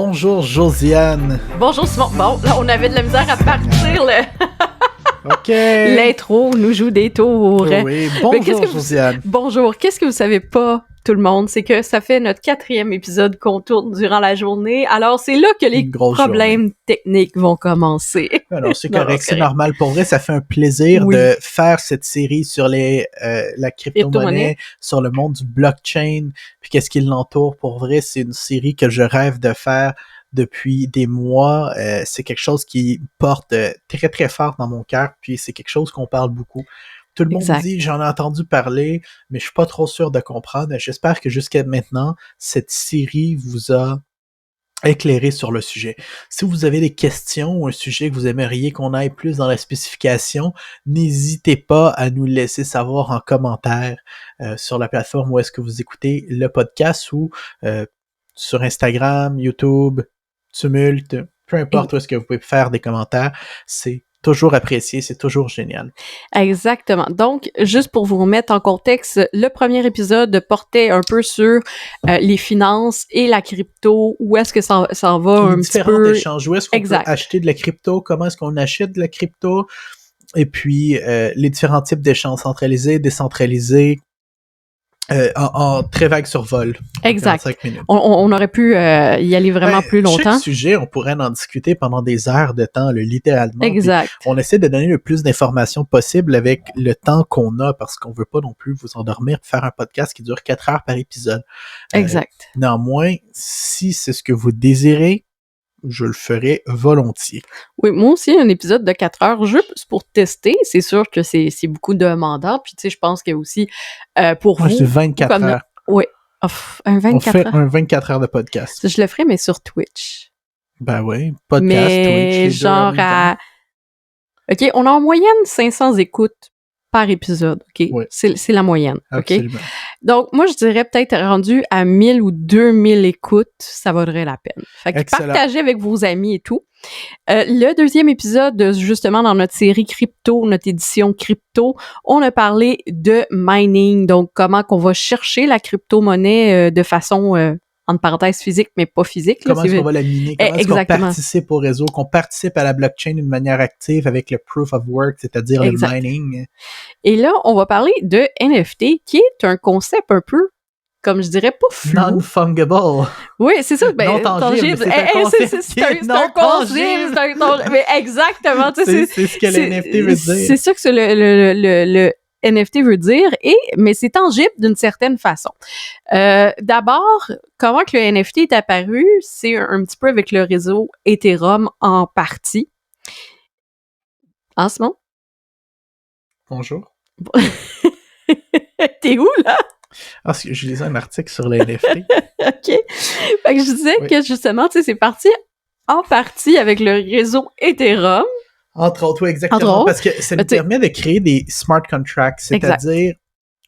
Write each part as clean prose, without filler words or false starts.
Bonjour Josiane. Bonjour Simon. Bon, là, on avait de la misère à partir. OK. L'intro nous joue des tours. Oui, bonjour Josiane. Bonjour. Qu'est-ce que vous savez pas, tout le monde? C'est que ça fait notre 4e épisode qu'on tourne durant la journée. Alors, c'est là que les problèmes techniques vont commencer. Alors, c'est correct, c'est normal. Pour vrai, ça fait un plaisir de faire cette série sur la crypto-monnaie, sur le monde du blockchain, puis qu'est-ce qui l'entoure. Pour vrai, c'est une série que je rêve de faire depuis des mois. C'est quelque chose qui porte très, très fort dans mon cœur, puis c'est quelque chose qu'on parle beaucoup. Tout le monde dit, j'en ai entendu parler, mais je suis pas trop sûr de comprendre. J'espère que jusqu'à maintenant, cette série vous a éclairé sur le sujet. Si vous avez des questions ou un sujet que vous aimeriez qu'on aille plus dans la spécification, n'hésitez pas à nous laisser savoir en commentaire sur la plateforme où est-ce que vous écoutez le podcast ou sur Instagram, YouTube, Tumult, peu importe où est-ce que vous pouvez faire des commentaires, c'est toujours apprécié, c'est toujours génial. Exactement. Donc, juste pour vous remettre en contexte, le premier épisode portait un peu sur les finances et la crypto, où est-ce que ça va un petit peu... différents échanges, où est-ce qu'on peut acheter de la crypto, comment est-ce qu'on achète de la crypto, et puis les différents types d'échanges centralisés, décentralisés, en très vague survol. Exact. On aurait pu y aller vraiment plus longtemps. Chaque sujet, on pourrait en discuter pendant des heures de temps, littéralement. Exact. On essaie de donner le plus d'informations possible avec le temps qu'on a, parce qu'on veut pas non plus vous endormir, faire un podcast qui dure 4 heures par épisode. Exact. Néanmoins, si c'est ce que vous désirez, je le ferai volontiers. Oui, moi aussi, un épisode de 4 heures, juste pour tester. C'est sûr que c'est beaucoup demandant. Puis, tu sais, je pense que aussi, pour moi, vous... je dis 24 heures. Oui. Un 24 heures. On fait un 24 heures de podcast. Je le ferai, mais sur Twitch. Ben oui, podcast, mais Twitch, genre à... OK, on a en moyenne 500 écoutes par épisode, OK? Oui. C'est la moyenne, OK? Absolument. Donc, moi, je dirais peut-être rendu à 1000 ou 2000 écoutes, ça vaudrait la peine. Fait que partagez avec vos amis et tout. Le deuxième épisode, justement, dans notre série crypto, notre édition crypto, on a parlé de mining, donc comment qu'on va chercher la crypto-monnaie de façon... entre parenthèses physique, mais pas physique. Comment est-ce qu'on va la miner? Comment est-ce qu'on participe au réseau? Qu'on participe à la blockchain d'une manière active avec le proof of work, c'est-à-dire le mining. Et là, on va parler de NFT, qui est un concept un peu, comme je dirais, pas flou. Non-fungible. Oui, c'est ça. Ben, non tangible. C'est un concept mais exactement. C'est ce que le NFT veut dire. C'est ça que le NFT veut dire, mais c'est tangible d'une certaine façon. D'abord, comment que le NFT est apparu, c'est un petit peu avec le réseau Ethereum en partie. En ce moment? Bonjour. T'es où, là? Ah, je lisais un article sur les NFT. OK. Fait que je disais que, justement, tu sais, c'est parti en partie avec le réseau Ethereum. Entre autres, oui, exactement. Parce que ça nous permet de créer des smart contracts, c'est-à-dire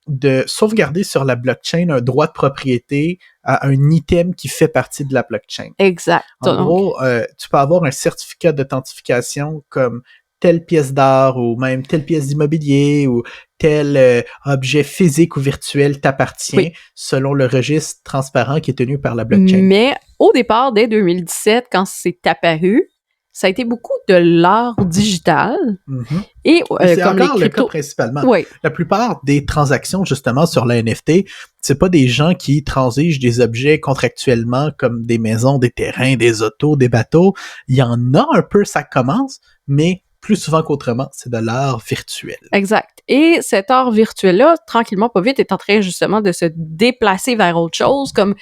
de sauvegarder sur la blockchain un droit de propriété à un item qui fait partie de la blockchain. Exact. En gros, tu peux avoir un certificat d'authentification comme telle pièce d'art ou même telle pièce d'immobilier ou tel objet physique ou virtuel t'appartient selon le registre transparent qui est tenu par la blockchain. Mais au départ, dès 2017, quand c'est apparu, ça a été beaucoup de l'art digital. Mm-hmm. Et c'est comme encore les le cas principalement. Oui. La plupart des transactions, justement, sur la NFT, c'est pas des gens qui transigent des objets contractuellement comme des maisons, des terrains, des autos, des bateaux. Il y en a un peu, ça commence, mais plus souvent qu'autrement, c'est de l'art virtuel. Exact. Et cet art virtuel-là, tranquillement, pas vite, est en train justement de se déplacer vers autre chose, comme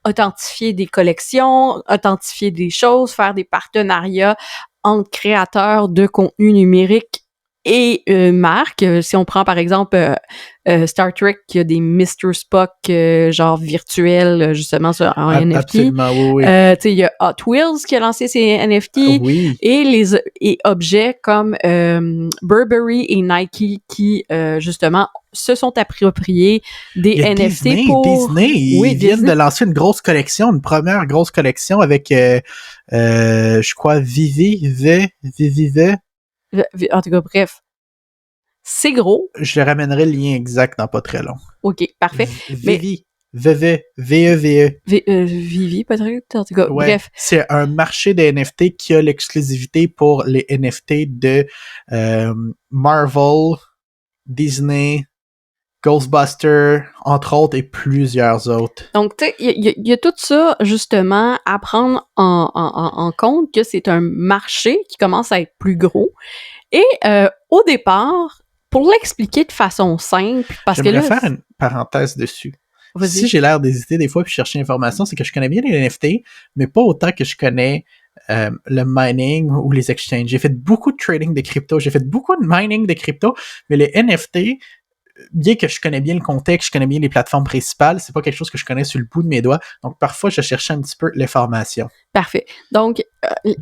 authentifier des collections, authentifier des choses, faire des partenariats entre créateurs de contenu numérique et marques. Si on prend par exemple Star Trek, qui a des Mr. Spock genre virtuels justement en NFT. Absolument, oui. Tu sais, il y a Hot Wheels qui a lancé ses NFT et objets comme Burberry et Nike qui justement se sont appropriés des NFT Disney, pour... Disney, ils viennent de lancer une grosse collection, une première grosse collection avec, je crois, Vivi. En tout cas, bref. C'est gros. Je ramènerai le lien exact dans pas très long. OK, parfait. Vivi. VEVE. Vivi, peut-être, en tout cas, Ouais, bref. c'est un marché des NFT qui a l'exclusivité pour les NFT de Marvel, Disney, Ghostbusters, entre autres, et plusieurs autres. Donc, tu sais, il y a tout ça, justement, à prendre en compte que c'est un marché qui commence à être plus gros. Et au départ, pour l'expliquer de façon simple, parce que là... J'aimerais faire une parenthèse dessus. Vas-y. Si j'ai l'air d'hésiter des fois puis chercher l'information, c'est que je connais bien les NFT, mais pas autant que je connais le mining ou les exchanges. J'ai fait beaucoup de trading de crypto, j'ai fait beaucoup de mining de crypto, mais les NFT, bien que je connais bien le contexte, je connais bien les plateformes principales, c'est pas quelque chose que je connais sur le bout de mes doigts. Donc parfois, je cherchais un petit peu l'information. Parfait. Donc,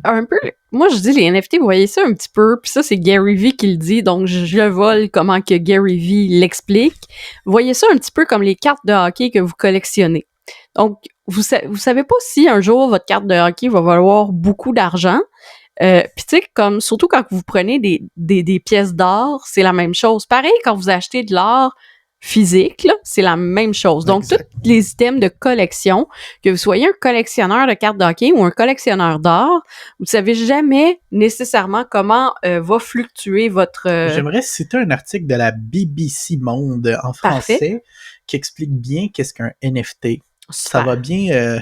un peu, moi je dis les NFT, vous voyez ça un petit peu, puis ça c'est Gary Vee qui le dit, donc je le vole comment que Gary Vee l'explique. Vous voyez ça un petit peu comme les cartes de hockey que vous collectionnez. Donc, vous savez pas si un jour votre carte de hockey va valoir beaucoup d'argent. Puis tu sais, comme surtout quand vous prenez des pièces d'or, c'est la même chose. Pareil, quand vous achetez de l'or physique, là, c'est la même chose. Donc, Exact. tous les items de collection, que vous soyez un collectionneur de cartes de hockey ou un collectionneur d'or, vous savez jamais nécessairement comment va fluctuer votre... J'aimerais citer un article de la BBC Monde en français Parfait. qui explique bien qu'est-ce qu'un NFT. Ça Super. va bien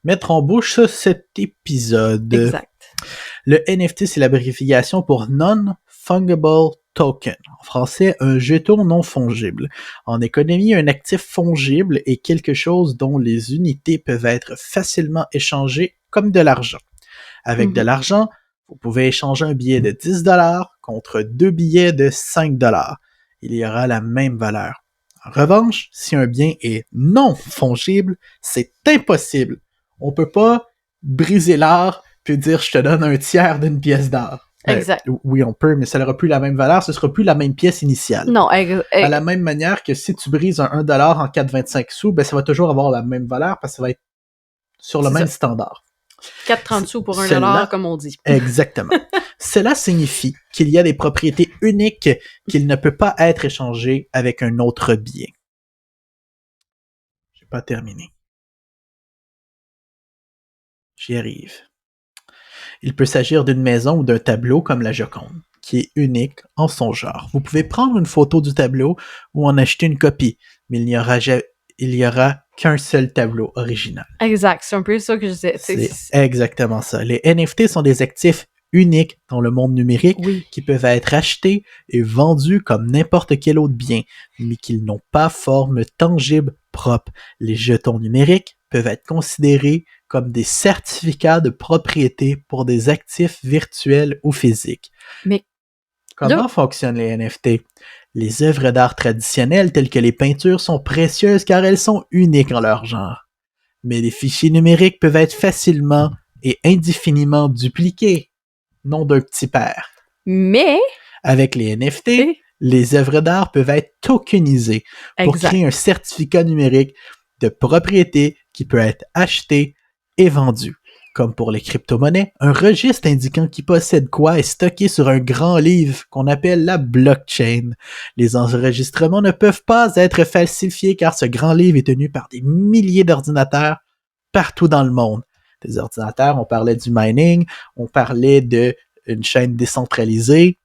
mettre en bouche cet épisode. Exact. Le NFT, c'est l'abréviation pour Non-Fungible Token. En français, un jeton non fongible. En économie, un actif fongible est quelque chose dont les unités peuvent être facilement échangées comme de l'argent. Avec de l'argent, vous pouvez échanger un billet de 10$ contre 2 billets de 5$. Il y aura la même valeur. En revanche, si un bien est non fongible, c'est impossible. On peut pas briser l'art puis dire je te donne un tiers d'une pièce d'or. Exact. Oui, on peut, mais ça n'aura plus la même valeur, ce sera plus la même pièce initiale. Non, À la même manière que si tu brises un 1$ en 4,25 sous, ben ça va toujours avoir la même valeur parce que ça va être sur le même standard. 4,30 sous pour $1, comme on dit. Exactement. Cela signifie qu'il y a des propriétés uniques qu'il ne peut pas être échangé avec un autre bien. J'ai pas terminé. J'y arrive. Il peut s'agir d'une maison ou d'un tableau comme la Joconde, qui est unique en son genre. Vous pouvez prendre une photo du tableau ou en acheter une copie, mais il n'y aura qu'un seul tableau original. Exact, c'est un peu ça que je disais. C'est exactement ça. Les NFT sont des actifs uniques dans le monde numérique qui peuvent être achetés et vendus comme n'importe quel autre bien, mais qu'ils n'ont pas forme tangible propre. Les jetons numériques peuvent être considérés comme des certificats de propriété pour des actifs virtuels ou physiques. Mais comment fonctionnent les NFT? Les œuvres d'art traditionnelles telles que les peintures sont précieuses car elles sont uniques en leur genre. Mais les fichiers numériques peuvent être facilement et indéfiniment dupliqués, non d'un petit père. Mais avec les NFT, les œuvres d'art peuvent être tokenisées pour créer un certificat numérique de propriété qui peut être acheté et vendu. Comme pour les crypto-monnaies, un registre indiquant qui possède quoi est stocké sur un grand livre qu'on appelle la blockchain. Les enregistrements ne peuvent pas être falsifiés car ce grand livre est tenu par des milliers d'ordinateurs partout dans le monde. Des ordinateurs, on parlait du mining, on parlait d'une chaîne décentralisée.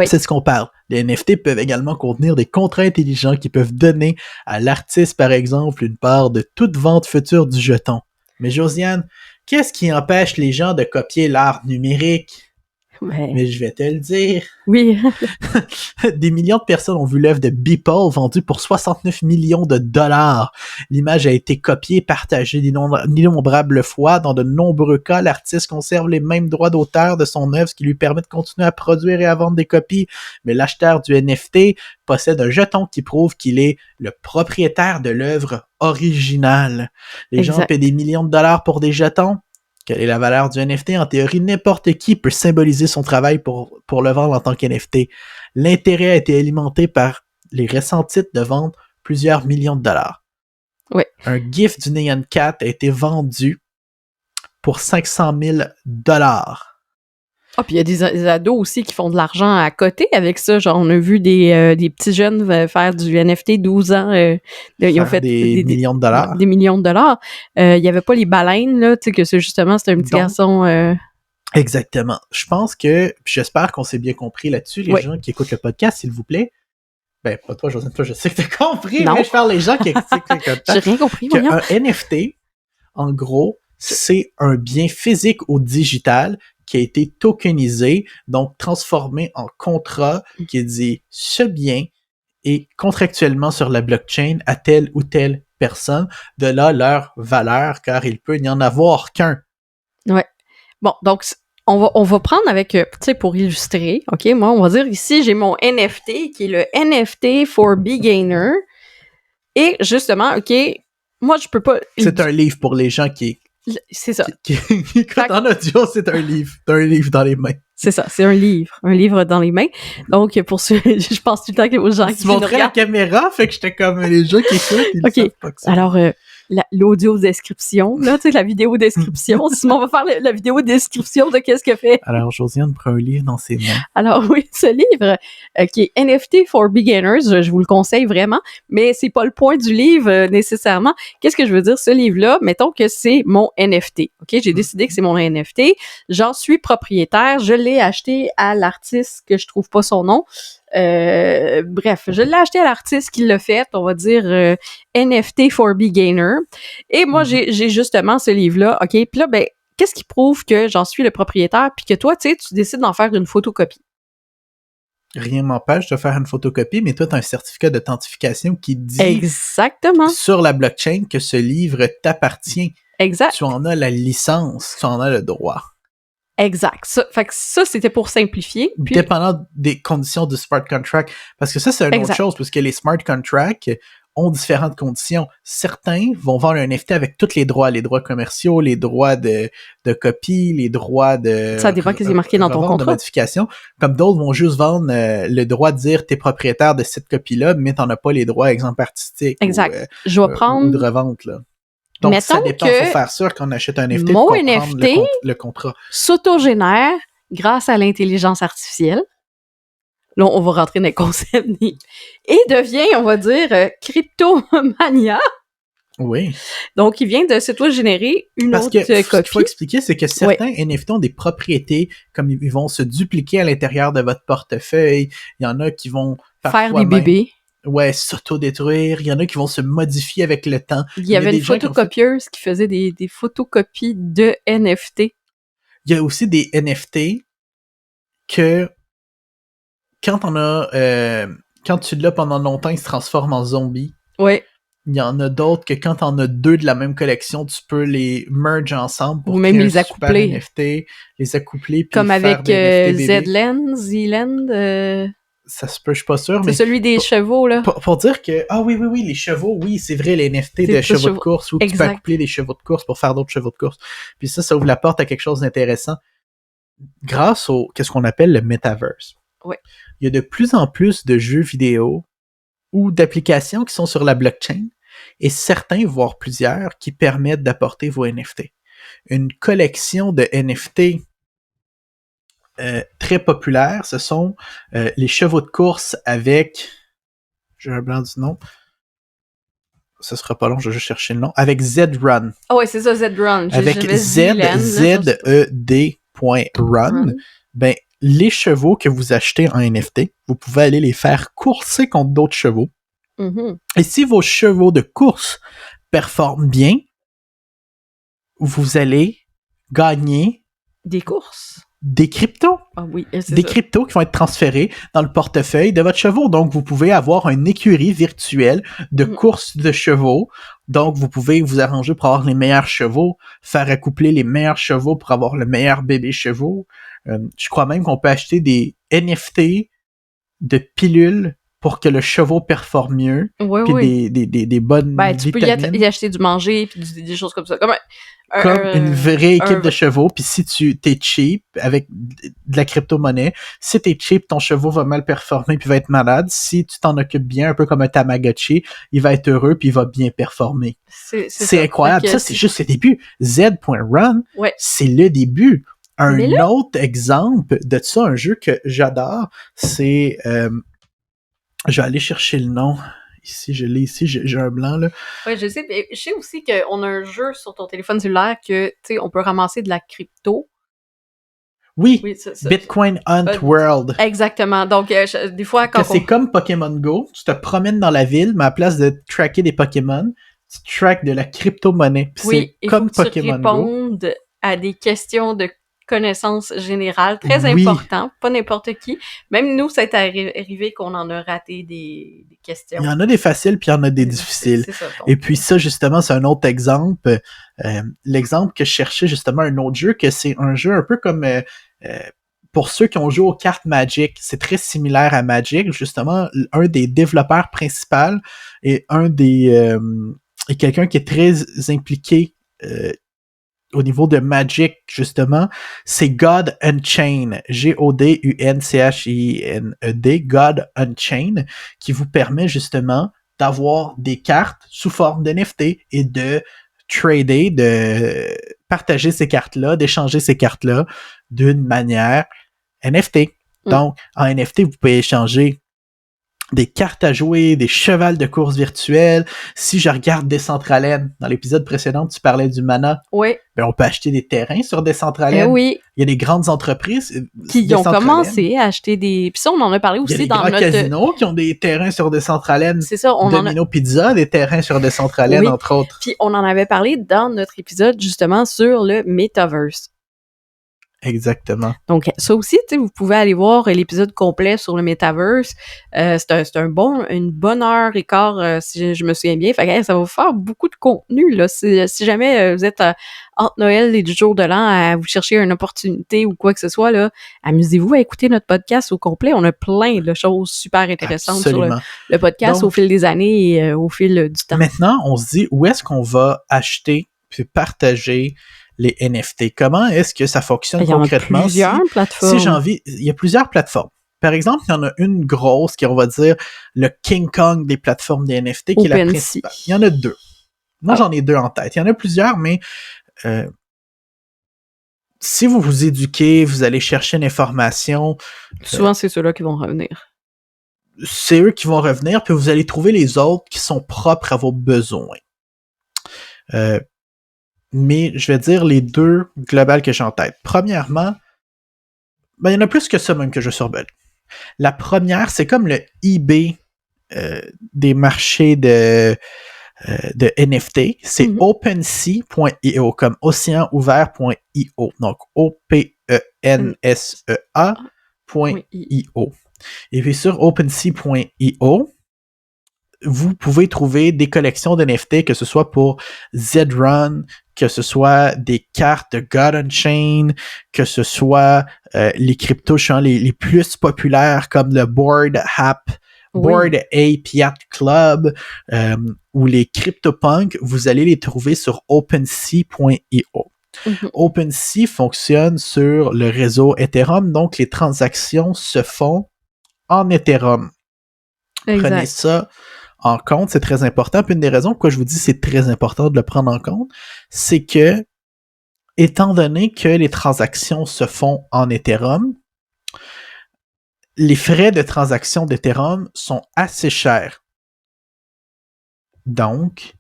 C'est ce qu'on parle. Les NFT peuvent également contenir des contrats intelligents qui peuvent donner à l'artiste, par exemple, une part de toute vente future du jeton. Mais Josiane, qu'est-ce qui empêche les gens de copier l'art numérique? Mais je vais te le dire. Oui. Des millions de personnes ont vu l'œuvre de Beeple vendue pour 69 millions de dollars. L'image a été copiée et partagée d'innombrables fois. Dans de nombreux cas, l'artiste conserve les mêmes droits d'auteur de son œuvre, ce qui lui permet de continuer à produire et à vendre des copies. Mais l'acheteur du NFT possède un jeton qui prouve qu'il est le propriétaire de l'œuvre originale. Les gens paient des millions de dollars pour des jetons. Quelle est la valeur du NFT? En théorie, n'importe qui peut symboliser son travail pour le vendre en tant qu'NFT. L'intérêt a été alimenté par les récents titres de vente plusieurs millions de dollars. Oui. Un GIF du Nyan Cat a été vendu pour 500 000 $. Ah, puis il y a des ados aussi qui font de l'argent à côté avec ça. Genre, on a vu des petits jeunes faire du NFT 12 ans. Ils ont fait des millions de dollars. Des millions de dollars. Il y avait pas les baleines, là, tu sais, que c'est justement, c'était un petit garçon... Exactement. Je pense que, j'espère qu'on s'est bien compris là-dessus, les gens qui écoutent le podcast, s'il vous plaît. Ben, pas toi, Josiane, toi, je sais que t'as compris, mais je parle les gens qui écoutent le podcast. J'ai rien compris, moi. Un NFT, en gros, c'est un bien physique ou digital qui a été tokenisé, donc transformé en contrat qui dit ce bien est contractuellement sur la blockchain à telle ou telle personne, de là leur valeur, car il peut n'y en avoir qu'un. Ouais. Bon, donc, on va prendre avec, tu sais, pour illustrer, OK, moi, on va dire ici, j'ai mon NFT, qui est le NFT for Beginner, et justement, OK, moi, je peux pas... C'est un livre pour les gens qui... C'est ça. Quand en audio, c'est un livre. T'as un livre dans les mains. C'est ça, c'est un livre dans les mains. Donc, pour ceux, je pense tout le temps aux gens qui montrais la caméra, fait que j'étais comme les gens qui écoutent, ils savent pas que ça. Alors, l'audio description, là, tu sais, la vidéo description. Simon va faire la vidéo description de qu'est-ce que fait. Alors, Josiane prend un livre dans ses mains. Alors, oui, ce livre, qui est NFT for Beginners, je vous le conseille vraiment, mais c'est pas le point du livre, nécessairement. Qu'est-ce que je veux dire? Ce livre-là, mettons que c'est mon NFT. OK? J'ai décidé que c'est mon NFT. J'en suis propriétaire. Je l'ai acheté à l'artiste que je trouve pas son nom. Bref, je l'ai acheté à l'artiste qui l'a fait, on va dire NFT for Beginner. Et moi, j'ai justement ce livre-là, OK? Puis là, ben, qu'est-ce qui prouve que j'en suis le propriétaire puis que toi, tu sais, tu décides d'en faire une photocopie? Rien m'empêche de faire une photocopie, mais toi, tu as un certificat d'authentification qui dit exactement sur la blockchain que ce livre t'appartient. Exact. Tu en as la licence, tu en as le droit. Exact. Fait que ça, c'était pour simplifier. Puis... Dépendant des conditions du smart contract. Parce que ça, c'est une autre chose, parce que les smart contracts ont différentes conditions. Certains vont vendre un NFT avec tous les droits commerciaux, les droits de copie, les droits de... Ça dépend qu'est-ce qui est marqué dans ton contrat. De modification. Comme d'autres vont juste vendre le droit de dire t'es propriétaire de cette copie-là, mais t'en as pas les droits, exemple artistique. Exact. Je vais prendre... ou de revente, là. Donc, mettons ça dépend, faut faire sûr qu'on achète un NFT mon pour NFT prendre le contrat. S'autogénère grâce à l'intelligence artificielle. Là, on va rentrer dans les concepts. Et devient, on va dire, cryptomania. Oui. Donc, il vient de s'autogénérer une autre copie. Ce qu'il faut expliquer, c'est que certains NFT ont des propriétés, comme ils vont se dupliquer à l'intérieur de votre portefeuille. Il y en a qui vont faire des bébés. Ouais, s'auto-détruire. Il y en a qui vont se modifier avec le temps. Il y avait une photocopieuse qui faisait des photocopies de NFT. Il y a aussi des NFT que quand tu l'as pendant longtemps, ils se transforment en zombies. Ouais. Il y en a d'autres que quand t'en as deux de la même collection, tu peux les merge ensemble pour ou même les accoupler. NFT, les accoupler puis comme faire avec Zland, ça se peut, je suis pas sûr. C'est celui des chevaux, là. Pour dire que, oui, les chevaux, oui, c'est vrai, les NFT de chevaux de course, où tu peux accoupler des chevaux de course pour faire d'autres chevaux de course. Puis ça ouvre la porte à quelque chose d'intéressant. Grâce au, qu'est-ce qu'on appelle le metaverse. Oui. Il y a de plus en plus de jeux vidéo ou d'applications qui sont sur la blockchain et certains, voire plusieurs, qui permettent d'apporter vos NFT. Une collection de NFT très populaire, ce sont les chevaux de course avec... J'ai un blanc du nom. Ce sera pas long, je vais juste chercher le nom. Avec Z-Run. Ah ouais, c'est ça, Z-Run. Avec Z.Run. Ben, les chevaux que vous achetez en NFT, vous pouvez aller les faire courser contre d'autres chevaux. Mm-hmm. Et si vos chevaux de course performent bien, vous allez gagner... des courses. Des cryptos. Ah oui, des cryptos qui vont être transférés dans le portefeuille de votre chevaux. Donc, vous pouvez avoir une écurie virtuelle de courses de chevaux. Donc, vous pouvez vous arranger pour avoir les meilleurs chevaux, faire accoupler les meilleurs chevaux pour avoir le meilleur bébé chevaux. Je crois même qu'on peut acheter des NFT de pilules pour que le cheval performe mieux. Oui, puis des bonnes tu peux y acheter du manger puis des choses comme ça. Comme une vraie équipe de chevaux, puis si t'es cheap avec de la crypto-monnaie, si t'es cheap, ton cheval va mal performer puis va être malade. Si tu t'en occupes bien, un peu comme un Tamagotchi, il va être heureux puis il va bien performer. C'est incroyable. Ça, c'est juste le début. Z.Run, c'est le début. Un autre exemple de ça, un jeu que j'adore, c'est... je vais aller chercher le nom. Ici, je l'ai ici, j'ai un blanc, là. Ouais, je sais. Je sais aussi qu'on a un jeu sur ton téléphone cellulaire que, tu sais, on peut ramasser de la crypto. Oui, Bitcoin Hunt World. Exactement. Donc, des fois, quand c'est comme Pokémon Go, tu te promènes dans la ville, mais à la place de tracker des Pokémon, tu traques de la crypto-monnaie. Oui, c'est comme faut que Pokémon tu répondes Go. À des questions de connaissances générales, très important, pas n'importe qui. Même nous, c'est arrivé qu'on en a raté des questions. Il y en a des faciles, puis il y en a des difficiles. C'est ça, et puis ça, justement, c'est un autre exemple. L'exemple que je cherchais, justement, un autre jeu, que c'est un jeu un peu comme... pour ceux qui ont joué aux cartes Magic, c'est très similaire à Magic. Justement, un des développeurs principaux et et quelqu'un qui est très impliqué au niveau de Magic, justement, c'est God Unchained, G-O-D-U-N-C-H-I-N-E-D, God Unchained, qui vous permet justement d'avoir des cartes sous forme d'NFT et de trader, de partager ces cartes-là, d'échanger ces cartes-là d'une manière NFT. Donc, en NFT, vous pouvez échanger des cartes à jouer, des chevals de course virtuels. Si je regarde Decentraland, dans l'épisode précédent, tu parlais du mana. Oui. Ben, on peut acheter des terrains sur Decentraland. Oui. Il y a des grandes entreprises qui ont commencé à acheter des... Puis ça, on en a parlé aussi dans notre... Il y a des grands casinos qui ont des terrains sur Decentraland. C'est ça, on Domino Pizza, des terrains sur Decentraland, entre autres. Puis on en avait parlé dans notre épisode, justement, sur le Metaverse. Exactement. Donc, ça aussi, tu sais, vous pouvez aller voir l'épisode complet sur le Metaverse. C'est une bonne heure et quart, si je me souviens bien. Fait que ça va vous faire beaucoup de contenu, là. Si jamais vous êtes entre Noël et du jour de l'an à vous chercher une opportunité ou quoi que ce soit, là, amusez-vous à écouter notre podcast au complet. On a plein de choses super intéressantes sur le podcast. Donc, au fil des années et au fil du temps. Maintenant, on se dit, où est-ce qu'on va acheter puis partager les NFT. Comment est-ce que ça fonctionne concrètement? Il y a plusieurs plateformes. Si j'ai envie, il y a plusieurs plateformes. Par exemple, il y en a une grosse qui, on va dire, le King Kong des plateformes des NFT, qui est la principale. Il y en a deux. Moi, j'en ai deux en tête. Il y en a plusieurs, mais si vous vous éduquez, vous allez chercher l'information. Souvent, c'est ceux-là qui vont revenir. C'est eux qui vont revenir, puis vous allez trouver les autres qui sont propres à vos besoins. Mais je vais dire les deux globales que j'ai en tête. Premièrement, ben, il y en a plus que ça même que je survole. La première, c'est comme le eBay des marchés de NFT. C'est OpenSea.io, comme océanouvert.io. Donc, OPENSEA.io. Et puis sur OpenSea.io, vous pouvez trouver des collections d'NFT, que ce soit pour Z-Run, que ce des cartes de God Unchained, que ce soit les cryptos les plus populaires comme le Bored Ape Yacht Club ou les CryptoPunk, vous allez les trouver sur OpenSea.io. OpenSea fonctionne sur le réseau Ethereum, donc les transactions se font en Ethereum. Exact. Prenez ça en compte, c'est très important. Puis une des raisons pourquoi je vous dis c'est très important de le prendre en compte, c'est que, étant donné que les transactions se font en Ethereum, les frais de transaction d'Ethereum sont assez chers. Donc,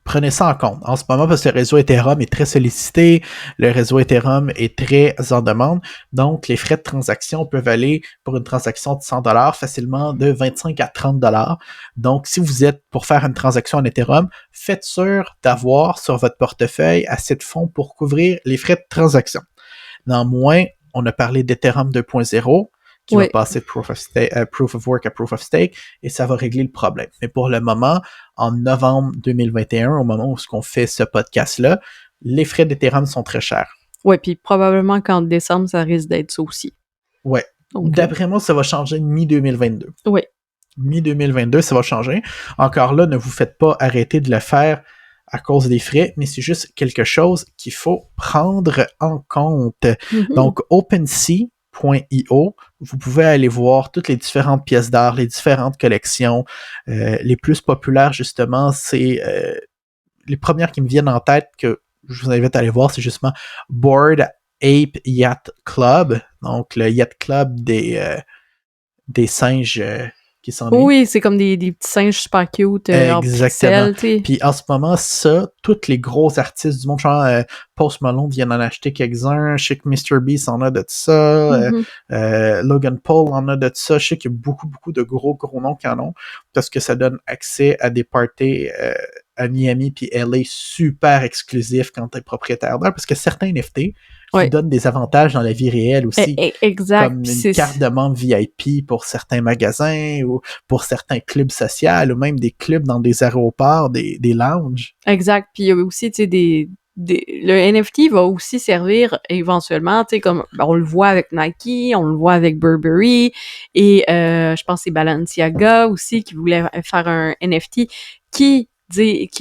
prenez ça en compte. En ce moment, parce que le réseau Ethereum est très sollicité, le réseau Ethereum est très en demande, donc les frais de transaction peuvent aller pour une transaction de $100 facilement de 25 à 30 $. Donc, si vous êtes pour faire une transaction en Ethereum, faites sûr d'avoir sur votre portefeuille assez de fonds pour couvrir les frais de transaction. Néanmoins, on a parlé d'Ethereum 2.0, qui va passer de Proof of Work à Proof of Stake, et ça va régler le problème. Mais pour le moment, en novembre 2021, au moment où on fait ce podcast-là, les frais d'Ethereum sont très chers. Oui, puis probablement qu'en décembre, ça risque d'être ça aussi. Oui. D'après moi, ça va changer mi-2022. Oui. Mi-2022, ça va changer. Encore là, ne vous faites pas arrêter de le faire à cause des frais, mais c'est juste quelque chose qu'il faut prendre en compte. Donc, OpenSea.io, vous pouvez aller voir toutes les différentes pièces d'art, les différentes collections. Les plus populaires, justement, c'est les premières qui me viennent en tête que je vous invite à aller voir, c'est justement Bored Ape Yacht Club, donc le yacht club des singes qui s'ennuient. Oui, c'est comme des petits singes super cute en pixels, tu sais. Puis en ce moment, ça, tous les gros artistes du monde, genre Post Malone vient d'en acheter quelques-uns, je sais que Mr. Beast en a de ça, Logan Paul en a de ça, je sais qu'il y a beaucoup de gros noms qui en ont, parce que ça donne accès à des parties à Miami puis LA super exclusifs quand t'es propriétaire d'eux, parce que certains NFT qui donnent des avantages dans la vie réelle aussi. Exact. Comme une carte de membre VIP pour certains magasins ou pour certains clubs sociaux ou même des clubs dans des aéroports, des lounges. Exact. Puis il y a aussi, tu sais, le NFT va aussi servir éventuellement, tu sais, comme on le voit avec Nike, on le voit avec Burberry et je pense que c'est Balenciaga aussi qui voulait faire un NFT qui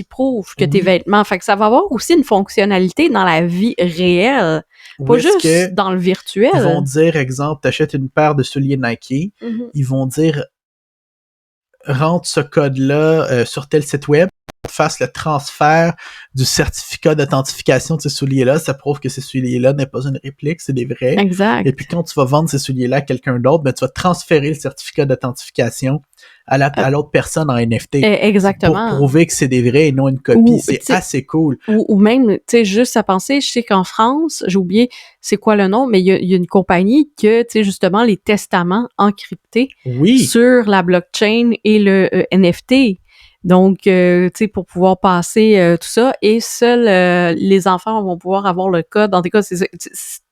prouve que tes vêtements, fait que ça va avoir aussi une fonctionnalité dans la vie réelle, pas juste dans le virtuel. Ils vont dire, exemple, t'achètes une paire de souliers Nike, ils vont dire rentre ce code-là sur tel site web, fasse le transfert du certificat d'authentification de ces souliers-là, ça prouve que ces souliers-là n'est pas une réplique, c'est des vrais. Exact. Et puis quand tu vas vendre ces souliers-là à quelqu'un d'autre, ben tu vas transférer le certificat d'authentification à l'autre personne en NFT. Exactement. Pour prouver que c'est des vrais et non une copie. C'est assez cool. Ou même, tu sais, juste à penser, je sais qu'en France, j'ai oublié c'est quoi le nom, mais il y a une compagnie que, tu sais, justement, les testaments encryptés sur la blockchain et le NFT. Donc, tu sais, pour pouvoir passer tout ça, et seuls les enfants vont pouvoir avoir le code. En tout cas, c'est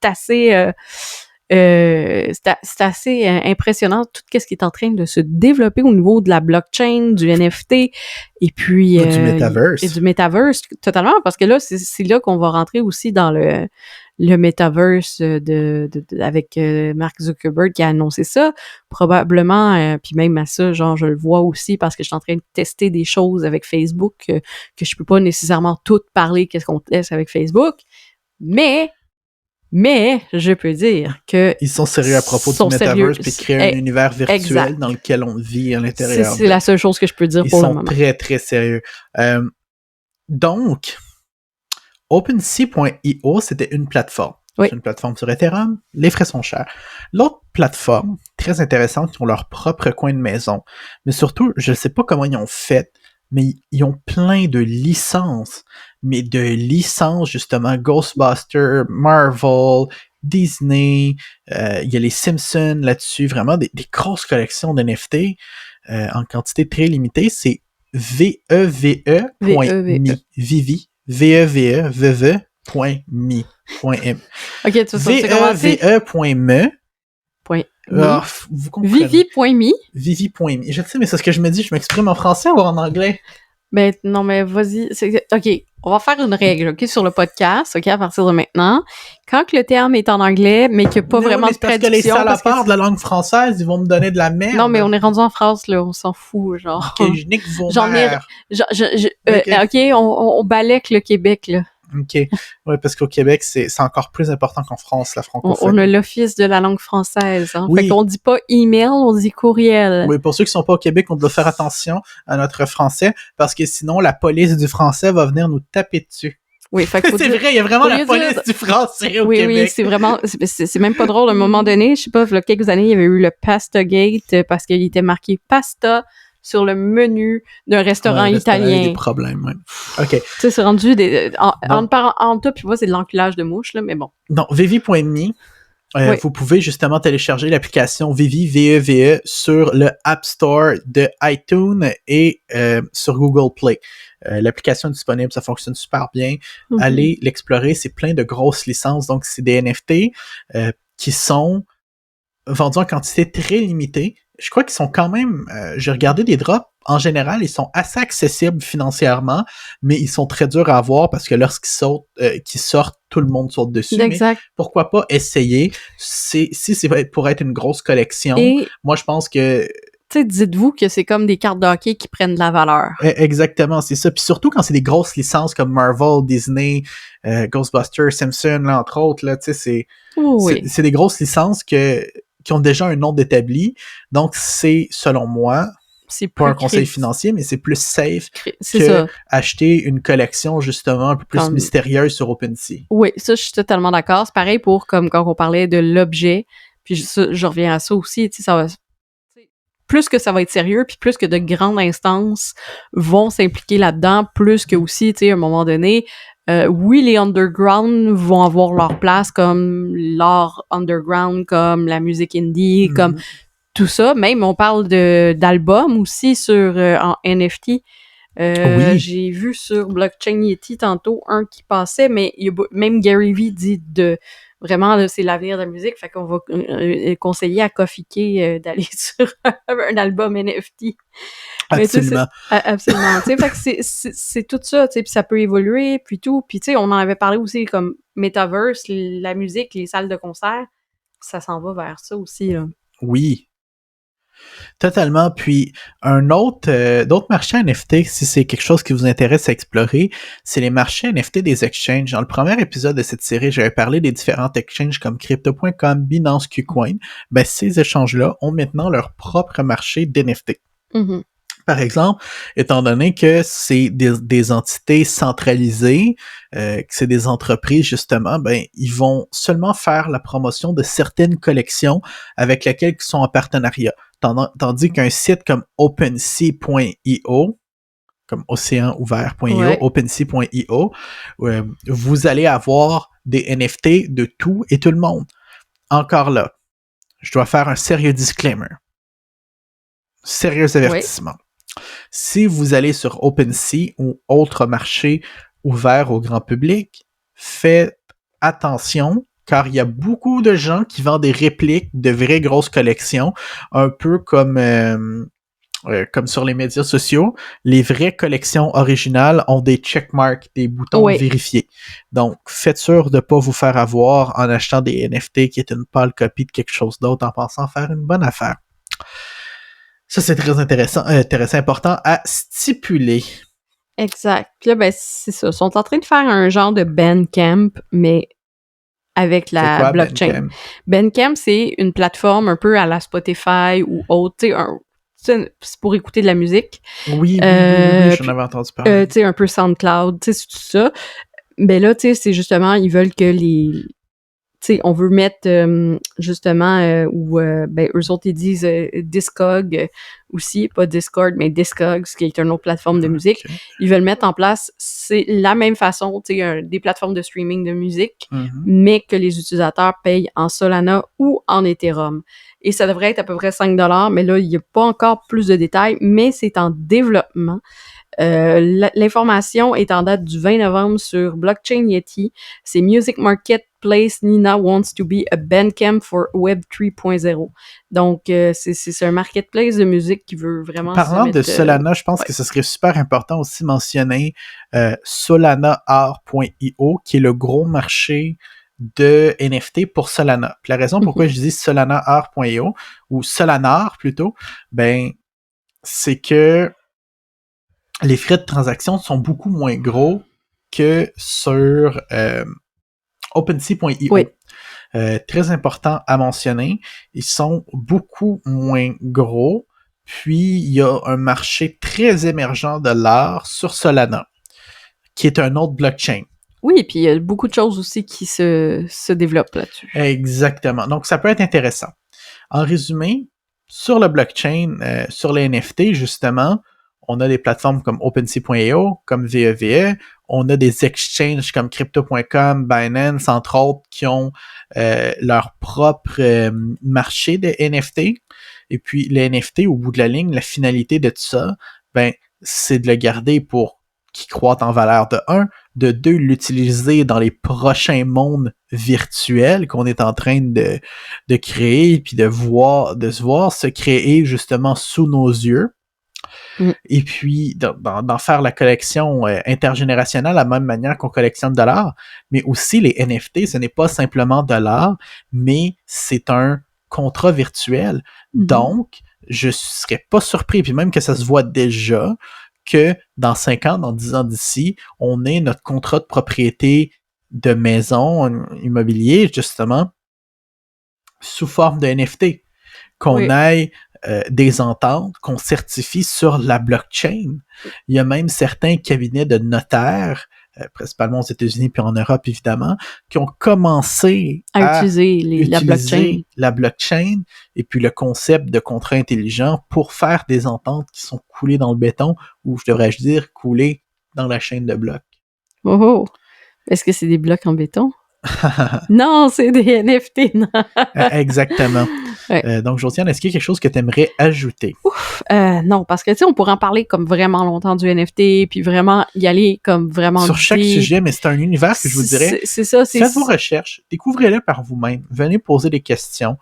assez... c'est assez impressionnant tout ce qui est en train de se développer au niveau de la blockchain, du NFT et puis du metaverse. Et du metaverse totalement, parce que là c'est là qu'on va rentrer aussi dans le metaverse avec Mark Zuckerberg qui a annoncé ça probablement, puis même à ça genre je le vois aussi parce que je suis en train de tester des choses avec Facebook que je peux pas nécessairement tout parler qu'est-ce qu'on teste avec Facebook, mais je peux dire que... Ils sont sérieux à propos du metaverse puis créer un univers virtuel dans lequel on vit à l'intérieur. C'est la seule chose que je peux dire pour le moment. Ils sont très, très sérieux. Donc, OpenSea.io, c'était une plateforme. C'est une plateforme sur Ethereum. Les frais sont chers. L'autre plateforme, très intéressante, qui ont leur propre coin de maison. Mais surtout, je ne sais pas comment ils ont fait, mais ils ont plein de licences. Mais de licences, justement, Ghostbusters, Marvel, Disney, il y a les Simpsons là-dessus, vraiment des grosses collections d'NFT en quantité très limitée. C'est veve.me. Vivi. veve.me. Ok, tu sais commencer. veve.me. Vous comprenez. Vivi.me. Vivi.me. Je sais, mais c'est ce que je me dis, je m'exprime en français ou en anglais? Ben, non, mais vas-y. OK, on va faire une règle, OK, sur le podcast, OK, à partir de maintenant. Quand que le terme est en anglais, mais qu'il n'y a pas vraiment de traduction... Parce que les salopards de la langue française, ils vont me donner de la merde. Non, mais on est rendu en France, là, on s'en fout, genre. OK, je nique vos mères. OK, on balaie le Québec, là. OK. Oui, parce qu'au Québec, c'est encore plus important qu'en France, la francophonie. On a l'Office de la langue française. Hein? Oui. Fait qu'on dit pas email, on dit courriel. Oui, pour ceux qui sont pas au Québec, on doit faire attention à notre français, parce que sinon, la police du français va venir nous taper dessus. Oui, fait que c'est vrai, il y a vraiment la police du français au Québec. Oui, c'est vraiment, c'est même pas drôle. À un moment donné, je sais pas, il y a quelques années, il y avait eu le Pasta Gate, parce qu'il était marqué pasta sur le menu d'un restaurant italien. Il y a des problèmes, ouais. OK. Tu sais, c'est rendu en toi puis moi, c'est de l'enculage de mouches, là, mais bon. Donc, Vivi.me, vous pouvez justement télécharger l'application Vivi, VEVE, sur le App Store de iTunes et sur Google Play. L'application est disponible, ça fonctionne super bien. Allez l'explorer, c'est plein de grosses licences, donc c'est des NFT qui sont vendus en quantité très limitée. Je crois qu'ils sont quand même... j'ai regardé des drops, en général, ils sont assez accessibles financièrement, mais ils sont très durs à avoir parce que lorsqu'ils sortent, tout le monde saute dessus. Exact. Mais pourquoi pas essayer? Si c'est pour être une grosse collection, moi, je pense que... Tu sais, dites-vous que c'est comme des cartes de hockey qui prennent de la valeur. Exactement, c'est ça. Puis surtout quand c'est des grosses licences comme Marvel, Disney, Ghostbusters, Simpson, là, entre autres, là, tu sais, c'est des grosses licences qui ont déjà un nom d'établi. Donc, c'est, selon moi... c'est pas plus un conseil financier, mais c'est plus safe c'est que ça. acheter une collection justement un peu plus mystérieuse sur OpenSea. Oui, ça, je suis totalement d'accord. C'est pareil pour comme quand on parlait de l'objet, puis je reviens à ça aussi, tu sais, ça va... Plus que ça va être sérieux, puis plus que de grandes instances vont s'impliquer là-dedans, plus que aussi, tu sais, à un moment donné, oui, les underground vont avoir leur place comme l'art underground, comme la musique indie, comme tout ça. Même, on parle d'albums aussi sur en NFT. Oui. J'ai vu sur Blockchain Yeti tantôt un qui passait, mais même Gary Vee dit de vraiment là, c'est l'avenir de la musique, fait qu'on va conseiller à Coffee d'aller sur un album NFT. Absolument. Mais absolument. Tu sais, fait que c'est tout ça, tu sais, puis ça peut évoluer, puis tout. Puis tu sais, on en avait parlé aussi comme Metaverse, la musique, les salles de concert, ça s'en va vers ça aussi, là. Oui. Totalement. Puis, d'autres marchés NFT, si c'est quelque chose qui vous intéresse à explorer, c'est les marchés NFT des exchanges. Dans le premier épisode de cette série, j'avais parlé des différents exchanges comme Crypto.com, Binance, KuCoin. Ben, ces échanges-là ont maintenant leur propre marché d'NFT. Mm-hmm. Par exemple, étant donné que c'est des entités centralisées, que c'est des entreprises justement, ben ils vont seulement faire la promotion de certaines collections avec lesquelles ils sont en partenariat. Tandis qu'un site comme OpenSea.io, comme océanouvert.io, Ouais. OpenSea.io, vous allez avoir des NFT de tout et tout le monde. Encore là, je dois faire un sérieux disclaimer. Sérieux avertissement. Ouais. Si vous allez sur OpenSea ou autre marché ouvert au grand public, faites attention car il y a beaucoup de gens qui vendent des répliques de vraies grosses collections, un peu comme sur les médias sociaux. Les vraies collections originales ont des checkmarks, des boutons vérifiés. Donc, faites sûr de ne pas vous faire avoir en achetant des NFT qui est une pâle copie de quelque chose d'autre en pensant faire une bonne affaire. Ça, c'est très intéressant, important à stipuler. Exact. Puis là, ben, c'est ça. Ils sont en train de faire un genre de Bandcamp, mais avec la quoi, blockchain. Bandcamp, c'est une plateforme un peu à la Spotify ou autre, tu sais, c'est pour écouter de la musique. Oui, j'en avais entendu parler. Tu sais, un peu SoundCloud, tu sais, c'est tout ça. Ben là, tu sais, c'est justement, ils veulent que tu sais, on veut mettre justement ben eux autres ils disent Discog aussi, pas Discord mais Discogs qui est une autre plateforme de musique. Okay. Ils veulent mettre en place c'est la même façon, tu sais, des plateformes de streaming de musique, mais que les utilisateurs payent en Solana ou en Ethereum. Et ça devrait être à peu près 5$, mais là il y a pas encore plus de détails, mais c'est en développement. L'information est en date du 20 novembre sur Blockchain Yeti. C'est Music Marketplace Nina wants to be a Bandcamp for Web 3.0. Donc, c'est un marketplace de musique qui veut vraiment Parlant de Solana, je pense que ce serait super important aussi de mentionner solanaart.io, qui est le gros marché de NFT pour Solana. Puis la raison pourquoi je dis solanaart.io, ou Solanar plutôt, ben, c'est que les frais de transaction sont beaucoup moins gros que sur OpenSea.io. Oui. Très important à mentionner. Ils sont beaucoup moins gros. Puis, il y a un marché très émergent de l'art sur Solana, qui est un autre blockchain. Oui, puis il y a beaucoup de choses aussi qui se développent là-dessus. Exactement. Donc, ça peut être intéressant. En résumé, sur le blockchain, sur les NFT, justement, on a des plateformes comme OpenSea.io, comme VEVE, on a des exchanges comme Crypto.com, Binance, entre autres, qui ont leur propre marché de NFT. Et puis, les NFT, au bout de la ligne, la finalité de tout ça, ben, c'est de le garder pour qu'il croît en valeur de 1, de 2, l'utiliser dans les prochains mondes virtuels qu'on est en train de créer, puis de se voir se créer justement sous nos yeux. Et puis d'en faire la collection intergénérationnelle de la même manière qu'on collectionne de l'art, mais aussi les NFT, ce n'est pas simplement de l'art, mais c'est un contrat virtuel. Donc, je serais pas surpris, puis même que ça se voit déjà, que dans 5 ans, dans 10 ans d'ici, on ait notre contrat de propriété de maison immobilier, justement, sous forme de NFT. Qu'on aille des ententes qu'on certifie sur la blockchain. Il y a même certains cabinets de notaires, principalement aux États-Unis puis en Europe évidemment, qui ont commencé à utiliser la blockchain et puis le concept de contrat intelligent pour faire des ententes qui sont coulées dans le béton, ou devrais-je dire coulées dans la chaîne de blocs. Oh! Est-ce que c'est des blocs en béton? Non, c'est des NFT. Non. Exactement. Ouais. Donc, Josiane, est-ce qu'il y a quelque chose que tu aimerais ajouter? Non, parce que, tu sais, on pourrait en parler comme vraiment longtemps du NFT, puis vraiment y aller comme vraiment... Sur chaque sujet, mais c'est un univers que je vous dirais. C'est ça. Faites vos recherches, découvrez-le par vous-même, venez poser des questions.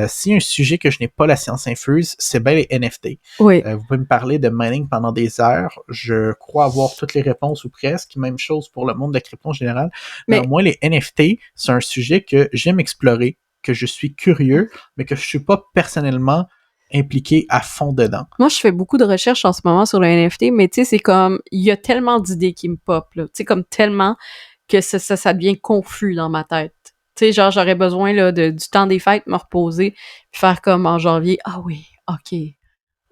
S'il y a un sujet que je n'ai pas la science infuse, c'est bien les NFT. Oui. Vous pouvez me parler de mining pendant des heures. Je crois avoir toutes les réponses ou presque. Même chose pour le monde de la crypto en général. Mais moi, les NFT, c'est un sujet que j'aime explorer, que je suis curieux, mais que je suis pas personnellement impliqué à fond dedans. Moi, je fais beaucoup de recherches en ce moment sur le NFT, mais tu sais, c'est comme, il y a tellement d'idées qui me pop, là. Tu sais, comme tellement que ça devient confus dans ma tête. Tu sais, genre, j'aurais besoin, là, du temps des fêtes, me reposer, puis faire comme en janvier, ah oui, ok.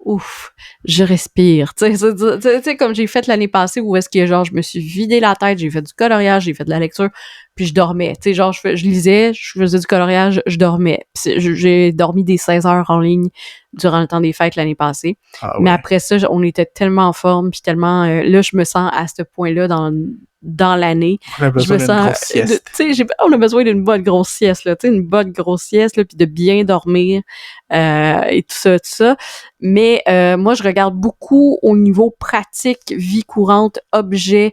Ouf, je respire. Tu sais, comme j'ai fait l'année passée où est-ce que, genre, je me suis vidé la tête, j'ai fait du coloriage, j'ai fait de la lecture, puis je dormais. Tu sais, genre, je lisais, je faisais du coloriage, je dormais. Puis j'ai dormi des 16 heures en ligne durant le temps des fêtes l'année passée. Ah ouais. Mais après ça, on était tellement en forme, puis tellement... là, je me sens à ce point-là dans l'année. On a besoin d'une grosse sieste. Tu sais, on a besoin d'une bonne grosse sieste, là. Tu sais, une bonne grosse sieste, là, puis de bien dormir, et tout ça. Mais moi, je regarde beaucoup au niveau pratique, vie courante, objet,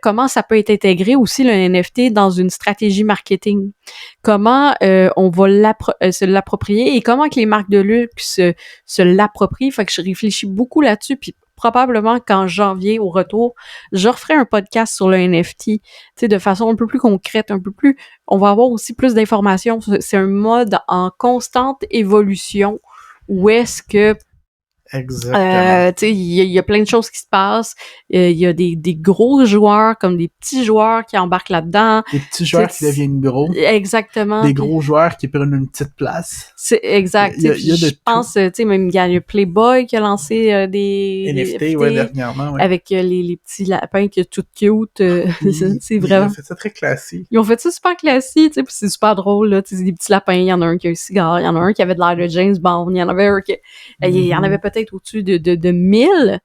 comment ça peut être intégré aussi, le NFT, dans une stratégie marketing. Comment on va se l'approprier et comment que les marques de luxe se l'approprient. Fait que je réfléchis beaucoup là-dessus, puis probablement qu'en janvier, au retour, je referai un podcast sur le NFT, tu sais, de façon un peu plus concrète, on va avoir aussi plus d'informations. C'est un mode en constante évolution où est-ce que exactement. Tu sais, il y a plein de choses qui se passent. Il y a des gros joueurs comme des petits joueurs qui embarquent là-dedans. Des petits joueurs qui deviennent gros. Exactement. Des gros joueurs qui prennent une petite place. C'est exact. Je pense, tu sais, même il y a le Playboy qui a lancé des NFT, ouais, dernièrement, ouais. Avec les petits lapins qui sont tout cute. C'est vraiment. Ils ont fait ça très classique. Ils ont fait ça super classique, tu sais, puis c'est super drôle, là. Tu sais, des petits lapins, il y en a un qui a un cigare, il y en a un qui avait de l'air de James Bond, il y en avait un qui... Il y en avait peut-être au-dessus de 1000,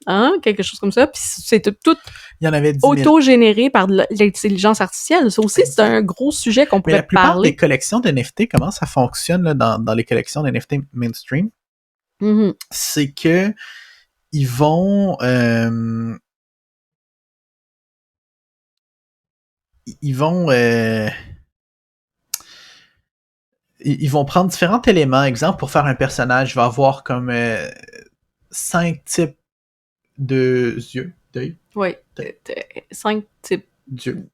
hein, quelque chose comme ça, puis c'est tout il y en avait 10 000. Auto-généré par de l'intelligence artificielle. Ça aussi, c'est un gros sujet qu'on pourrait parler. Mais la plupart des collections d'NFT, comment ça fonctionne là, dans les collections d'NFT mainstream, c'est que ils vont prendre différents éléments. Exemple, pour faire un personnage, il va avoir comme 5 types de yeux. Oui, 5 types d'yeux.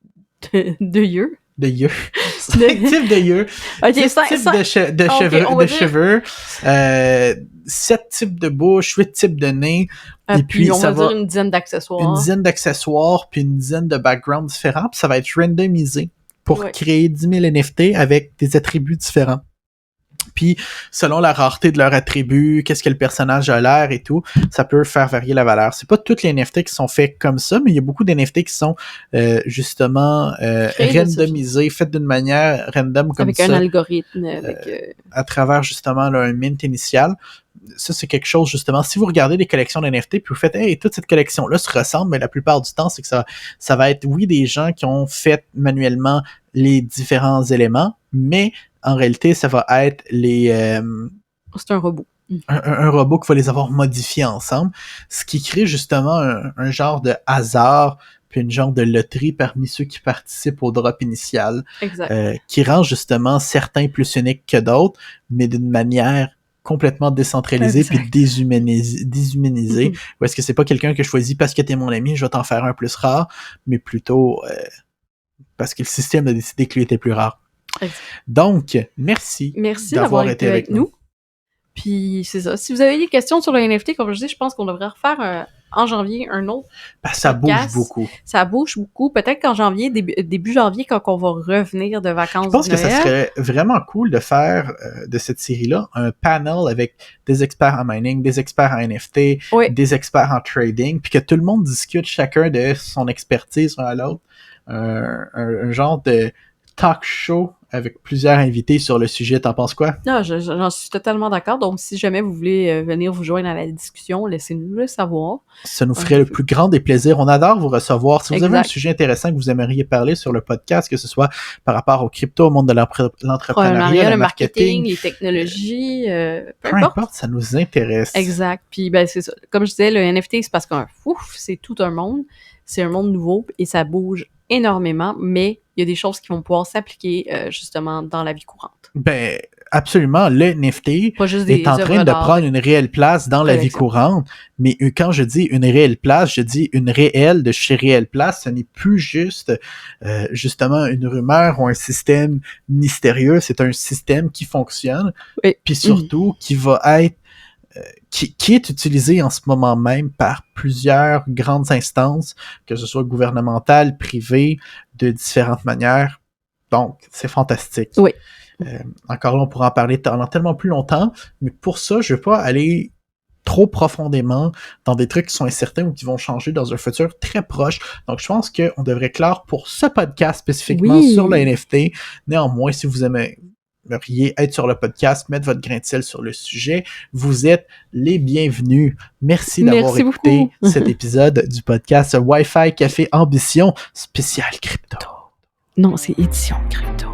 De yeux. De yeux. 5 types de yeux. Okay, 6 types de cheveux. 7 types de bouche, 8 types de nez. Et puis on va dire une dizaine d'accessoires. Une dizaine d'accessoires, puis une dizaine de backgrounds différents. Puis ça va être randomisé pour créer 10 000 NFT avec des attributs différents. Puis, selon la rareté de leur attribut, qu'est-ce que le personnage a l'air et tout, ça peut faire varier la valeur. C'est pas toutes les NFT qui sont faits comme ça, mais il y a beaucoup d'NFT qui sont justement randomisés, faits d'une manière random comme avec ça. Avec un algorithme. À travers justement là, un mint initial. Ça, c'est quelque chose, justement, si vous regardez des collections d'NFT, puis vous faites, hey, toute cette collection-là se ressemble, mais la plupart du temps, c'est que ça va être, oui, des gens qui ont fait manuellement les différents éléments, mais en réalité, ça va être c'est un robot. Un robot qu'il va les avoir modifiés ensemble, ce qui crée justement un genre de hasard, puis une genre de loterie parmi ceux qui participent au drop initial, qui rend justement certains plus uniques que d'autres, mais d'une manière complètement décentralisée puis déshumanisée. Ou est-ce que c'est pas quelqu'un que je choisis parce que t'es mon ami, je vais t'en faire un plus rare, mais plutôt parce que le système a décidé que lui était plus rare. Exact. Donc, merci d'avoir été avec nous. Puis c'est ça. Si vous avez des questions sur le NFT, comme je dis, je pense qu'on devrait refaire en janvier un autre ça podcast. bouge beaucoup. Ça bouge beaucoup. Peut-être qu'en janvier, début janvier, quand on va revenir de vacances. Je pense que ça serait vraiment cool de faire de cette série-là un panel avec des experts en mining, des experts en NFT, des experts en trading, puis que tout le monde discute chacun de son expertise l'un à l'autre. Un genre de talk show avec plusieurs invités sur le sujet. T'en penses quoi? Non, j'en suis totalement d'accord. Donc, si jamais vous voulez venir vous joindre à la discussion, laissez-nous le savoir. Ça nous ferait le plus grand des plaisirs. On adore vous recevoir. Si vous avez un sujet intéressant que vous aimeriez parler sur le podcast, que ce soit par rapport aux crypto, au monde de l'entrepreneuriat, le marketing, les technologies, peu importe, ça nous intéresse. Exact. Puis, ben, c'est ça. Comme je disais, le NFT, c'est parce c'est tout un monde. C'est un monde nouveau et ça bouge énormément, mais il y a des choses qui vont pouvoir s'appliquer justement dans la vie courante. Ben, absolument. Le NFT est en train de prendre une réelle place dans la vie courante, mais quand je dis une réelle place, je dis une réelle de chez réelle place. Ce n'est plus juste justement une rumeur ou un système mystérieux. C'est un système qui fonctionne, puis surtout qui va être qui est utilisé en ce moment même par plusieurs grandes instances, que ce soit gouvernementales, privées, de différentes manières. Donc, c'est fantastique. Oui. Encore là, on pourra en parler pendant tellement plus longtemps, mais pour ça, je ne vais pas aller trop profondément dans des trucs qui sont incertains ou qui vont changer dans un futur très proche. Donc, je pense qu'on devrait clore pour ce podcast spécifiquement sur le NFT. Néanmoins, si vous aimeriez être sur le podcast, mettre votre grain de sel sur le sujet, vous êtes les bienvenus. Merci d'avoir écouté cet épisode du podcast Wi-Fi Café Ambition spécial crypto. Non, c'est édition crypto.